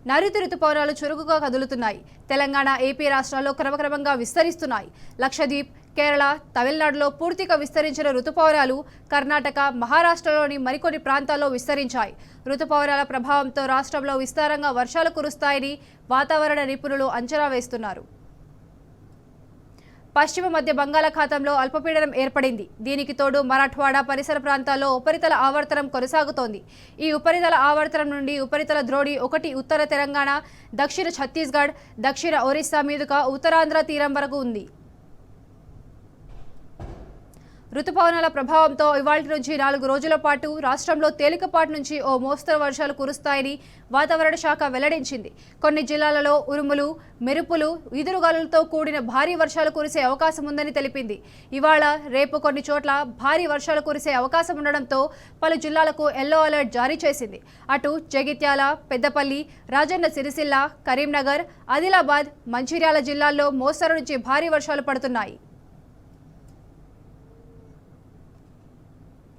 నైరుతి రుతుపవనాలు చురుకుగా కదులుతున్నాయి. తెలంగాణ, ఏపీ రాష్ట్రాల్లో క్రమక్రమంగా విస్తరిస్తున్నాయి. లక్షద్వీప్, కేరళ, తమిళనాడులో పూర్తిగా విస్తరించిన రుతుపవనాలు కర్ణాటక, మహారాష్ట్రలోని మరికొన్ని ప్రాంతాల్లో విస్తరించాయి. రుతుపవనాల ప్రభావంతో రాష్ట్రంలో విస్తారంగా వర్షాలు కురుస్తాయని వాతావరణ నిపుణులు అంచనా వేస్తున్నారు. పశ్చిమ మధ్య బంగాళాఖాతంలో అల్పపీడనం ఏర్పడింది. దీనికి తోడు మరాఠ్వాడా పరిసర ప్రాంతాల్లో ఉపరితల ఆవర్తనం కొనసాగుతోంది. ఈ ఉపరితల ఆవర్తనం నుండి ఉపరితల ద్రోణి ఒకటి ఉత్తర తెలంగాణ, దక్షిణ ఛత్తీస్గఢ్, దక్షిణ ఒరిస్సా మీదుగా ఉత్తరాంధ్ర తీరం వరకు ఉంది. రుతుపవనాల ప్రభావంతో ఇవాళ్టి నుంచి 4 రోజుల పాటు రాష్ట్రంలో తేలికపాటి నుంచి ఓ మోస్తరు వర్షాలు కురుస్తాయని వాతావరణ శాఖ వెల్లడించింది. కొన్ని జిల్లాలలో ఉరుములు, మెరుపులు, ఈదురుగాలులతో కూడిన భారీ వర్షాలు కురిసే అవకాశం ఉందని తెలిపింది. ఇవాళ, రేపు కొన్ని చోట్ల భారీ వర్షాలు కురిసే అవకాశం ఉండడంతో పలు జిల్లాలకు ఎల్లో అలర్ట్ జారీ చేసింది. అటు జగిత్యాల, పెద్దపల్లి, రాజన్న సిరిసిల్ల, కరీంనగర్, ఆదిలాబాద్, మంచిర్యాల జిల్లాల్లో మోస్తరు నుంచి భారీ వర్షాలు పడుతున్నాయి.